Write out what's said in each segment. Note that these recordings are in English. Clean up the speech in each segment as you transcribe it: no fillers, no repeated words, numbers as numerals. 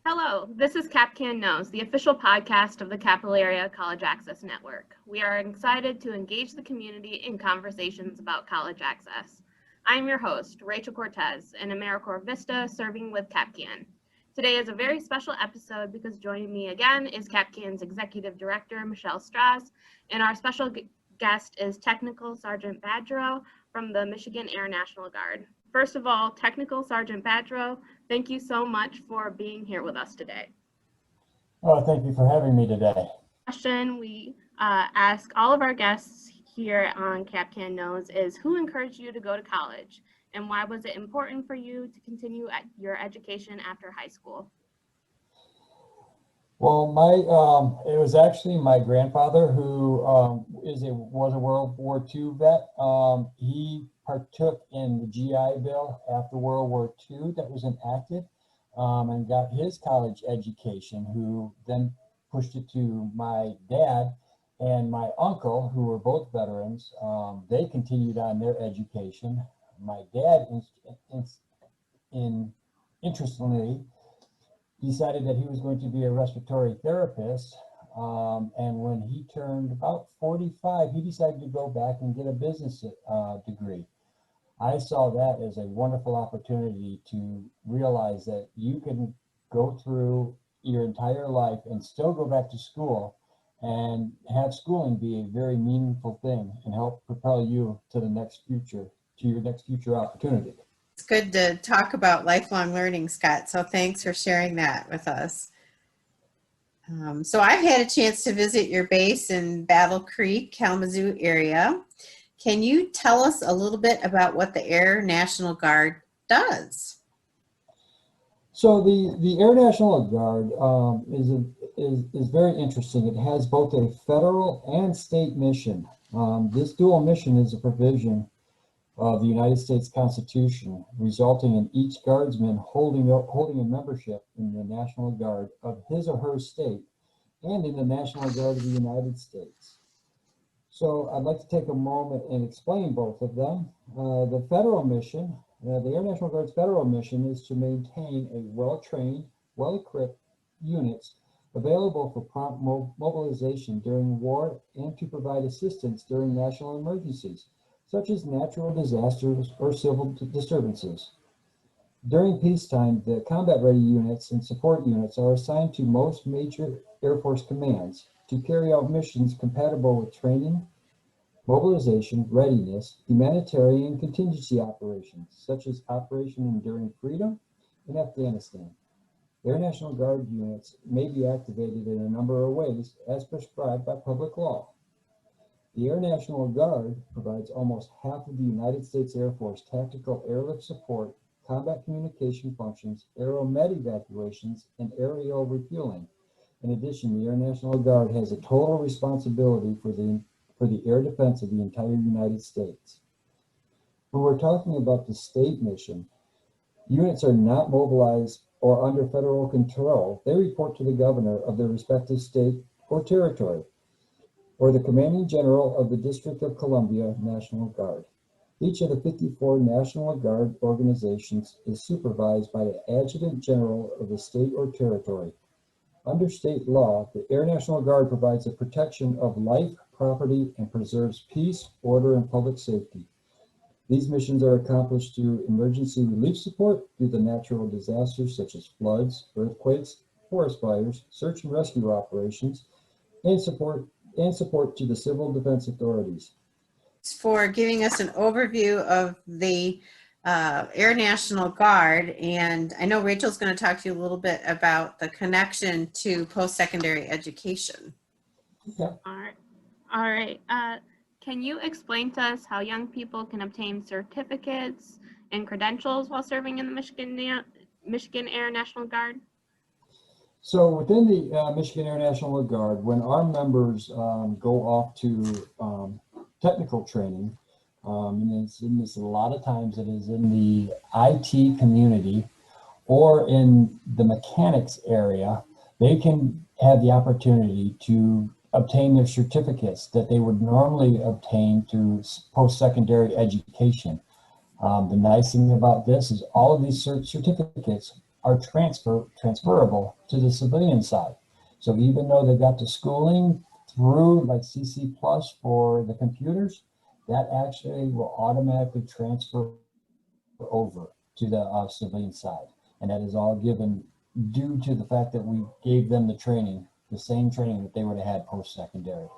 Hello, this is CapCan Knows, the official podcast of the Capital Area College Access Network. We are excited to engage the community in conversations about college access. I am your host, Rachel Cortez, in AmeriCorps Vista, serving with CapCan. Today is a very special episode because joining me again is CapCan's Executive Director, Michelle Strauss, and our special guest is Technical Sergeant Badgero from the Michigan Air National Guard. First of all, Technical Sergeant Badgero, thank you so much for being here with us today. Oh, thank you for having me today. Question we ask all of our guests here on CapCan Knows is, who encouraged you to go to college, and why was it important for you to continue your education after high school? Well, it was actually my grandfather who was a World War II vet. He partook in the GI Bill after World War II that was enacted, and got his college education, who then pushed it to my dad and my uncle, who were both veterans. They continued on their education. My dad, interestingly, decided that he was going to be a respiratory therapist. And when he turned about 45, he decided to go back and get a business degree. I saw that as a wonderful opportunity to realize that you can go through your entire life and still go back to school and have schooling be a very meaningful thing and help propel you to your next future opportunity. It's good to talk about lifelong learning, Scott. So thanks for sharing that with us. So I've had a chance to visit your base in Battle Creek, Kalamazoo area. Can you tell us a little bit about what the Air National Guard does? So the Air National Guard is very interesting. It has both a federal and state mission. This dual mission is a provision of the United States Constitution, resulting in each guardsman holding a membership in the National Guard of his or her state and in the National Guard of the United States. So I'd like to take a moment and explain both of them. The federal mission, the Air National Guard's federal mission is to maintain a well-trained, well-equipped units available for prompt mobilization during war and to provide assistance during national emergencies, such as natural disasters or civil disturbances. During peacetime, the combat-ready units and support units are assigned to most major Air Force commands to carry out missions compatible with training, mobilization, readiness, humanitarian and contingency operations, such as Operation Enduring Freedom in Afghanistan. Air National Guard units may be activated in a number of ways as prescribed by public law. The Air National Guard provides almost half of the United States Air Force tactical airlift support, combat communication functions, aeromed evacuations, and aerial refueling. In addition, the Air National Guard has a total responsibility for the air defense of the entire United States. When we're talking about the state mission, units are not mobilized or under federal control. They report to the governor of their respective state or territory, or the commanding general of the District of Columbia National Guard. Each of the 54 National Guard organizations is supervised by the Adjutant General of the state or territory. Under state law, the Air National Guard provides the protection of life, property, and preserves peace, order, and public safety. These missions are accomplished through emergency relief support due to natural disasters such as floods, earthquakes, forest fires, search and rescue operations, and support to the civil defense authorities. For giving us an overview of the Air National Guard, and I know Rachel's going to talk to you a little bit about the connection to post-secondary education. Okay. All right. Can you explain to us how young people can obtain certificates and credentials while serving in the Michigan Air National Guard? So within the Michigan Air National Guard, when our members go off to technical training, and a lot of times it is in the IT community or in the mechanics area, they can have the opportunity to obtain their certificates that they would normally obtain through post-secondary education. The nice thing about this is all of these certificates are transferable to the civilian side. So even though they got the schooling through like CC Plus for the computers, that actually will automatically transfer over to the civilian side. And that is all given due to the fact that we gave them the training, the same training that they would have had post-secondary. A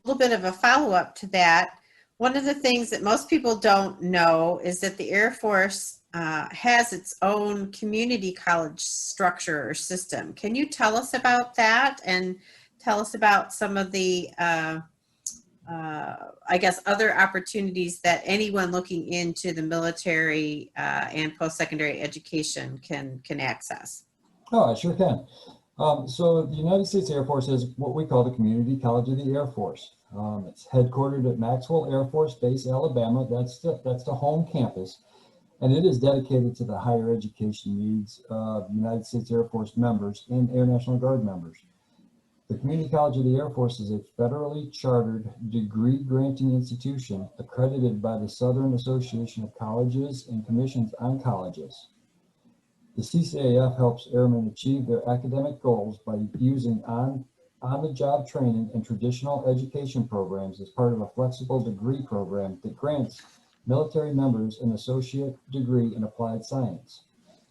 little bit of a follow-up to that. One of the things that most people don't know is that the Air Force has its own community college structure or system. Can you tell us about that and tell us about some of the, I guess, other opportunities that anyone looking into the military and post-secondary education can access? Oh, I sure can. So the United States Air Force is what we call the Community College of the Air Force. It's headquartered at Maxwell Air Force Base, Alabama. That's the home campus. And it is dedicated to the higher education needs of United States Air Force members and Air National Guard members. The Community College of the Air Force is a federally chartered degree granting institution accredited by the Southern Association of Colleges and Commissions on Colleges. The CCAF helps airmen achieve their academic goals by using on-the-job training and traditional education programs as part of a flexible degree program that grants military members an associate degree in applied science.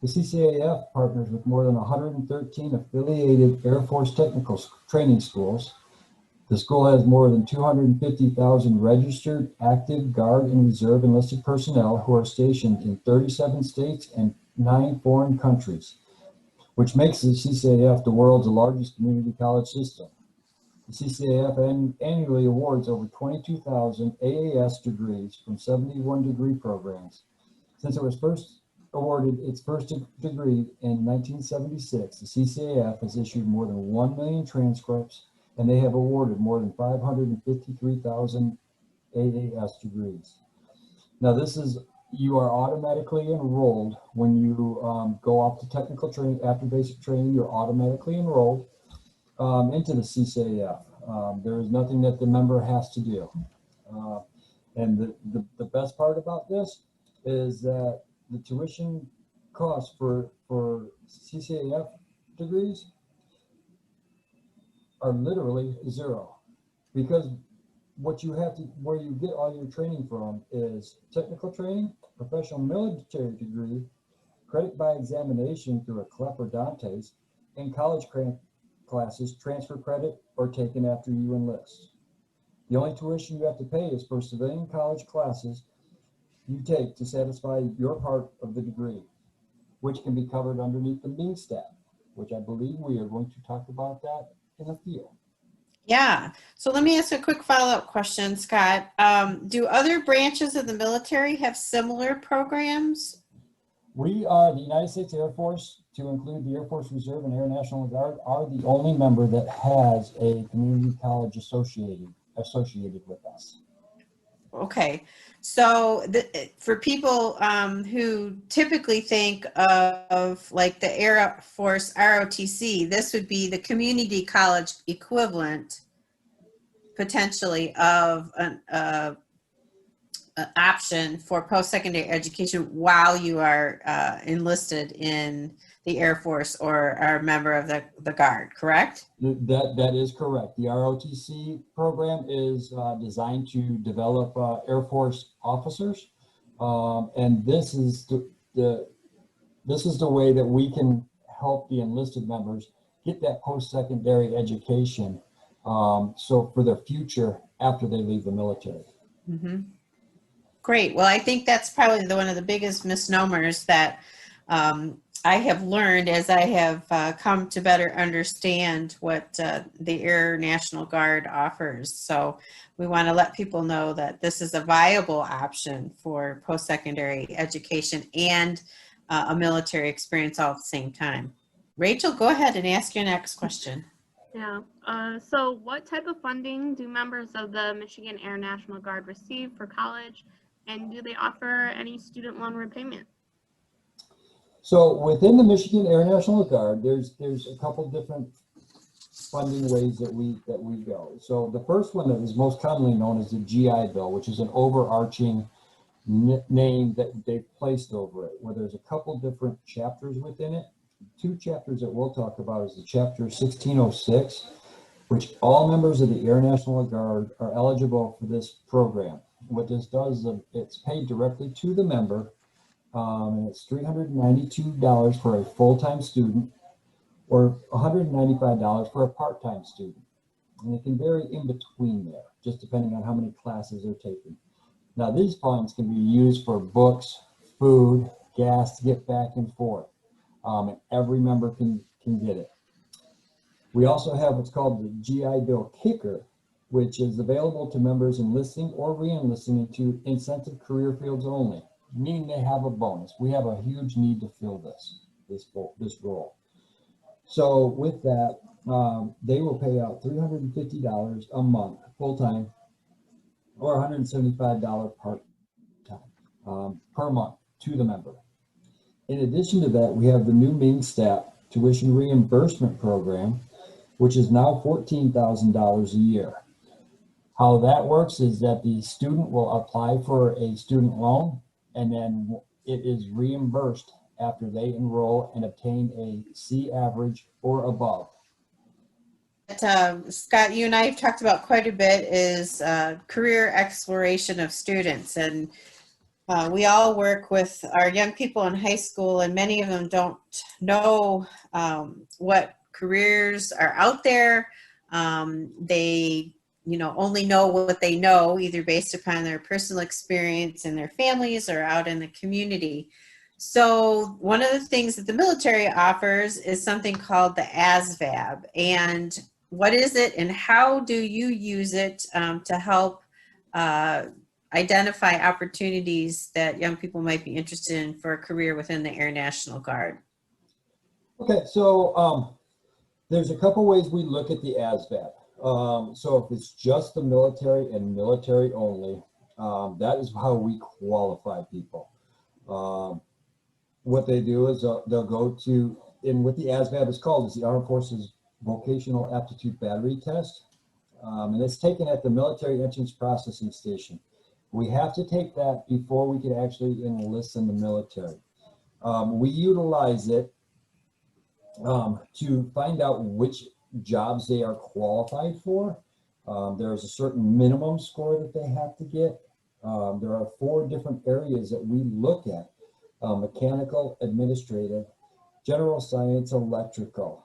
The CCAF partners with more than 113 affiliated Air Force technical training schools. The school has more than 250,000 registered active Guard and Reserve enlisted personnel who are stationed in 37 states and 9 foreign countries, which makes the CCAF the world's largest community college system. The CCAF annually awards over 22,000 AAS degrees from 71 degree programs. Since it was first awarded its first degree in 1976, the CCAF has issued more than 1 million transcripts, and they have awarded more than 553,000 AAS degrees. Now, you are automatically enrolled when you go off to technical training. After basic training, you're automatically enrolled into the CCAF. There is nothing that the member has to do. And the best part about this is that the tuition costs for CCAF degrees are literally zero, because where you get all your training from is technical training, professional military degree, credit by examination through a CLEP or Dante's, and college classes, transfer credit, or taken after you enlist. The only tuition you have to pay is for civilian college classes you take to satisfy your part of the degree, which can be covered underneath the mean stat, which I believe we are going to talk about that in a few. Yeah. So let me ask a quick follow-up question, Scott. Do other branches of the military have similar programs? We are the United States Air Force, to include the Air Force Reserve and Air National Guard, are the only member that has a community college associated with us. Okay. So for people who typically think of like the Air Force ROTC, this would be the community college equivalent potentially of an option for post-secondary education while you are enlisted in the Air Force or are a member of the Guard, correct? That is correct. The ROTC program is designed to develop Air Force officers, and this is the way that we can help the enlisted members get that post-secondary education, so for their future after they leave the military. Mm-hmm. Great. Well, I think that's probably one of the biggest misnomers that I have learned as I have come to better understand what the Air National Guard offers. So we want to let people know that this is a viable option for post-secondary education and a military experience all at the same time. Rachel, go ahead and ask your next question. Yeah. So what type of funding do members of the Michigan Air National Guard receive for college, and do they offer any student loan repayment? So within the Michigan Air National Guard, there's a couple different funding ways that we go. So the first one that is most commonly known is the GI Bill, which is an overarching name that they've placed over it, where there's a couple different chapters within it. two chapters that we'll talk about is the chapter 1606, which all members of the Air National Guard are eligible for this program. What this does is it's paid directly to the member, and it's $392 for a full-time student or $195 for a part-time student. And it can vary in between there, just depending on how many classes they're taking. Now, these funds can be used for books, food, gas to get back and forth, and every member can get it. We also have what's called the GI Bill Kicker, which is available to members enlisting or re-enlisting into incentive career fields only, meaning they have a bonus. We have a huge need to fill this role. So with that, they will pay out $350 a month full-time or $175 part-time per month to the member. In addition to that, we have the new main staff tuition reimbursement program, which is now $14,000 a year. How that works is that the student will apply for a student loan, and then it is reimbursed after they enroll and obtain a C average or above. Scott, you and I have talked about quite a bit is career exploration of students. And we all work with our young people in high school, and many of them don't know what careers are out there. They only know what they know, either based upon their personal experience in their families or out in the community. So one of the things that the military offers is something called the ASVAB. And what is it and how do you use it to help identify opportunities that young people might be interested in for a career within the Air National Guard? Okay, so there's a couple ways we look at the ASVAB. So if it's just the military and military only, that is how we qualify people. What they do is they'll go to, and what the ASVAB is called is the Armed Forces Vocational Aptitude Battery Test. And it's taken at the Military Entrance Processing Station. We have to take that before we can actually enlist in the military. We utilize it to find out which jobs they are qualified for. There's a certain minimum score that they have to get. There are 4 different areas that we look at: mechanical, administrative, general science, electrical.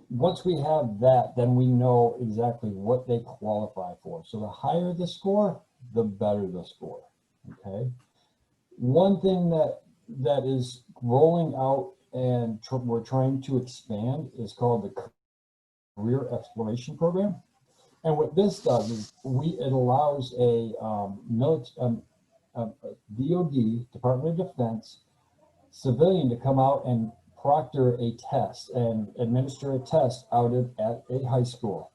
Once we have that, then we know exactly what they qualify for. So the higher the score, the better the score. Okay. One thing that is rolling out and we're trying to expand is called the Career Exploration Program. And what this does is it allows a DOD, Department of Defense, civilian to come out and proctor a test and administer a test out at a high school.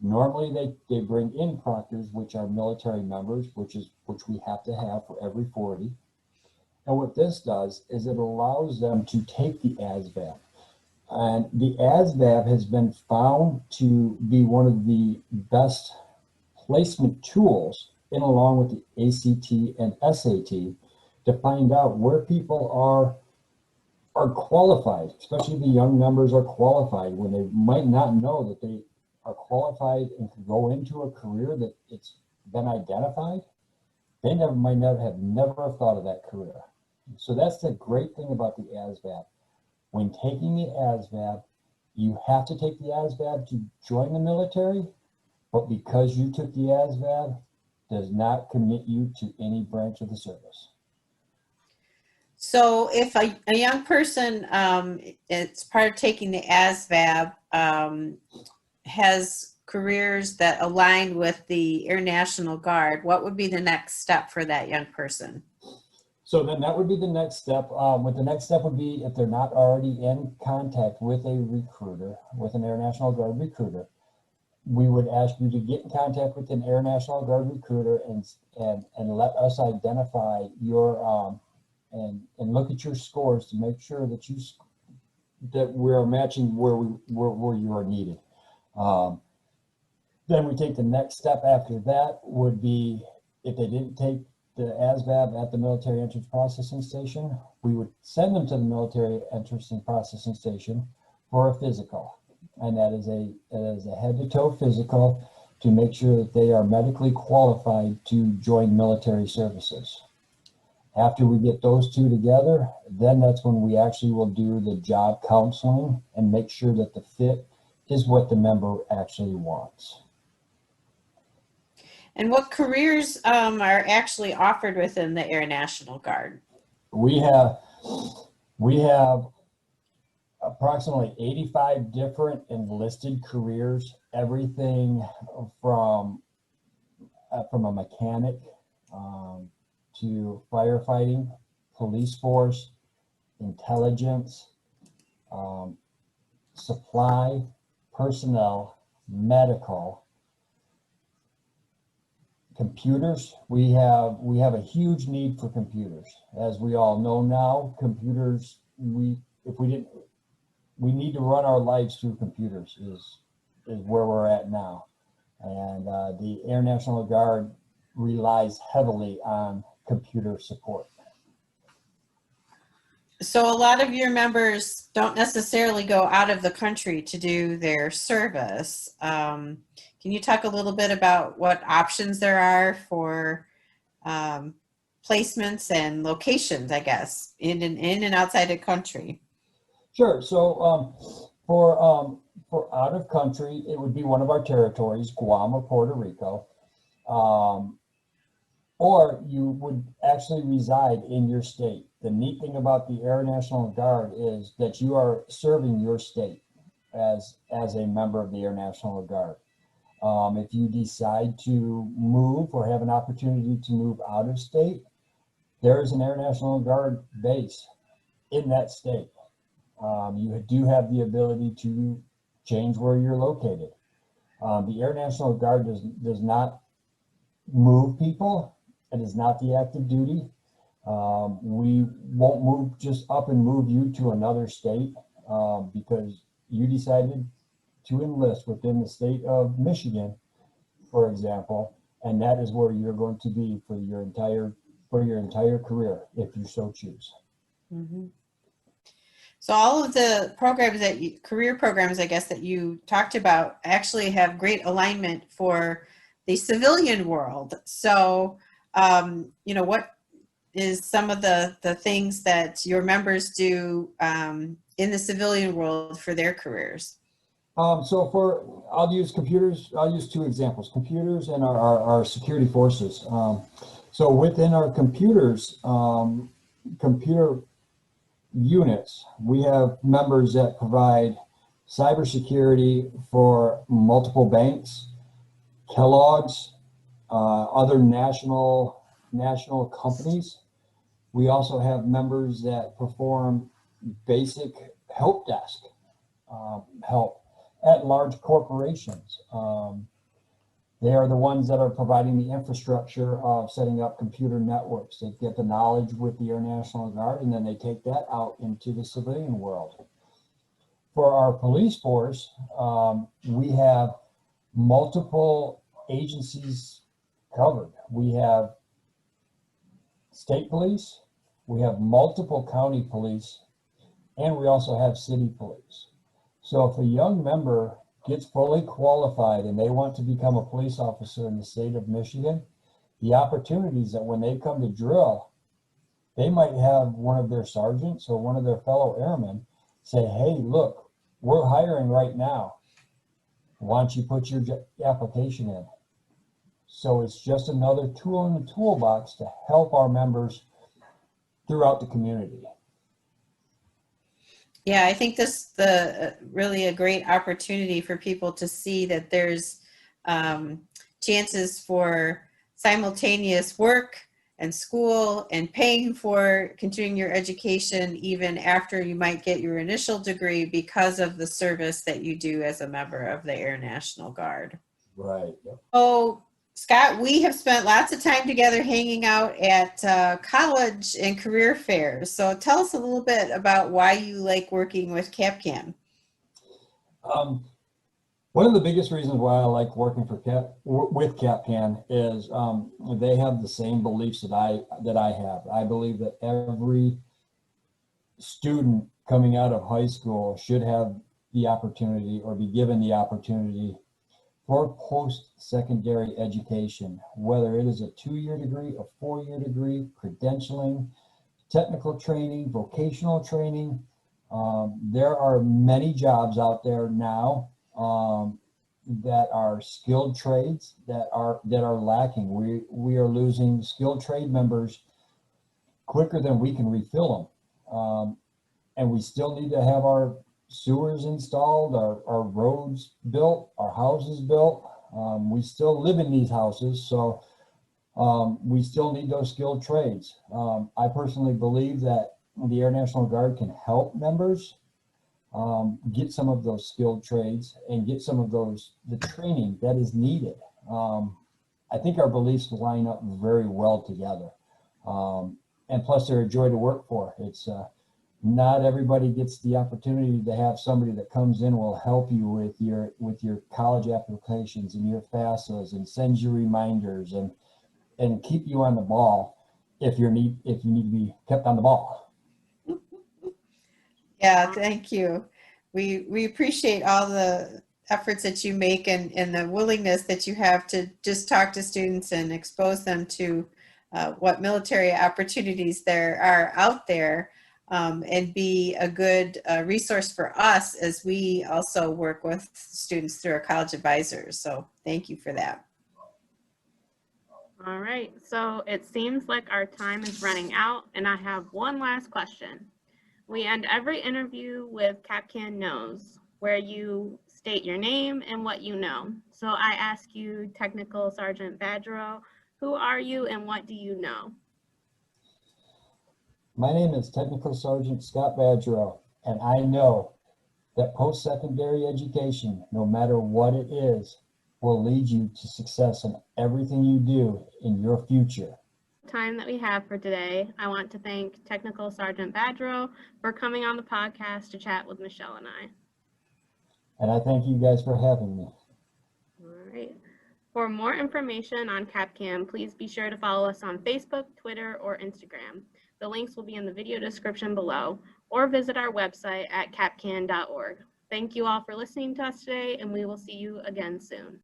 Normally they bring in proctors, which are military members, which we have to have for every 40. And what this does is it allows them to take the ASVAB. And the ASVAB has been found to be one of the best placement tools in along with the ACT and SAT to find out where people are qualified, especially the young members are qualified when they might not know that they are qualified and can go into a career that it's been identified. They might have never thought of that career. So that's the great thing about the ASVAB. When taking the ASVAB, you have to take the ASVAB to join the military, but because you took the ASVAB, does not commit you to any branch of the service. So if a young person, it's part of taking the ASVAB, has careers that align with the Air National Guard, what would be the next step for that young person? So then that would be the next step. What the next step would be, if they're not already in contact with a recruiter, with an Air National Guard recruiter, we would ask you to get in contact with an Air National Guard recruiter and let us identify your and look at your scores to make sure that we're matching where you are needed. Then we take the next step after that would be, if they didn't take the ASVAB at the military entrance processing station. We would send them to the military entrance and processing station for a physical. And that is a head to toe physical to make sure that they are medically qualified to join military services. After we get those two together, then that's when we actually will do the job counseling and make sure that the fit is what the member actually wants. And what careers are actually offered within the Air National Guard? We have approximately 85 different enlisted careers, everything from a mechanic to firefighting, police force, intelligence, supply, personnel, medical, computers. We have a huge need for computers. As we all know now, computers, we need to run our lives through computers is where we're at now. And the Air National Guard relies heavily on computer support. So a lot of your members don't necessarily go out of the country to do their service. Can you talk a little bit about what options there are for placements and locations, I guess, in and outside the country? Sure. So for out of country, it would be one of our territories, Guam or Puerto Rico. Or you would actually reside in your state. The neat thing about the Air National Guard is that you are serving your state as a member of the Air National Guard. If you decide to move or have an opportunity to move out of state, there is an Air National Guard base in that state. You do have the ability to change where you're located. The Air National Guard does not move people. It is not the active duty. We won't move just up and move you to another state because you decided to enlist within the state of Michigan, for example, and that is where you're going to be for your entire career, if you so choose. Mm-hmm. So all of the programs career programs, I guess, that you talked about actually have great alignment for the civilian world. So, what is some of the things that your members do in the civilian world for their careers? I'll use computers. I'll use two examples, computers and our security forces. So within our computers, computer units, we have members that provide cybersecurity for multiple banks, Kellogg's, other national companies. We also have members that perform basic help desk help at large corporations. They are the ones that are providing the infrastructure of setting up computer networks. They get the knowledge with the Air National Guard, and then they take that out into the civilian world. For our police force, we have multiple agencies covered. We have state police, we have multiple county police, and we also have city police. So if a young member gets fully qualified and they want to become a police officer in the state of Michigan, the opportunities that when they come to drill, they might have one of their sergeants or one of their fellow airmen say, hey, look, we're hiring right now. Why don't you put your application in? So it's just another tool in the toolbox to help our members throughout the community. Yeah, I think this really a great opportunity for people to see that there's chances for simultaneous work and school and paying for continuing your education even after you might get your initial degree because of the service that you do as a member of the Air National Guard. Right. Yep. Oh, Scott, we have spent lots of time together hanging out at college and career fairs. So tell us a little bit about why you like working with CAPCAN. One of the biggest reasons why I like working for with CapCan is they have the same beliefs that I have. I believe that every student coming out of high school should have the opportunity or be given the opportunity for post-secondary education, whether it is a 2-year degree, a 4-year degree, credentialing, technical training, vocational training. There are many jobs out there now that are skilled trades that are lacking. We are losing skilled trade members quicker than we can refill them, and we still need to have our sewers installed, our roads built, our houses built. We still live in these houses, so we still need those skilled trades. I personally believe that the Air National Guard can help members get some of those skilled trades and get some of the training that is needed. I think our beliefs line up very well together. And plus they're a joy to work for. It's not everybody gets the opportunity to have somebody that comes in will help you with your college applications and your FAFSAs and sends you reminders and keep you on the ball if you need to be kept on the ball. Yeah, thank you. We appreciate all the efforts that you make and the willingness that you have to just talk to students and expose them to what military opportunities there are out there, and be a good resource for us as we also work with students through our college advisors. So thank you for that. All right, so it seems like our time is running out, and I have one last question. We end every interview with CapCan Knows, where you state your name and what you know. So I ask you, Technical Sergeant Badgero, who are you and what do you know? My name is Technical Sergeant Scott Badgero, and I know that post-secondary education, no matter what it is, will lead you to success in everything you do in your future. Time that we have for today, I want to thank Technical Sergeant Badgero for coming on the podcast to chat with Michelle and I. And I thank you guys for having me. All right. For more information on CapCan, please be sure to follow us on Facebook, Twitter, or Instagram. The links will be in the video description below, or visit our website at capcan.org. Thank you all for listening to us today, and we will see you again soon.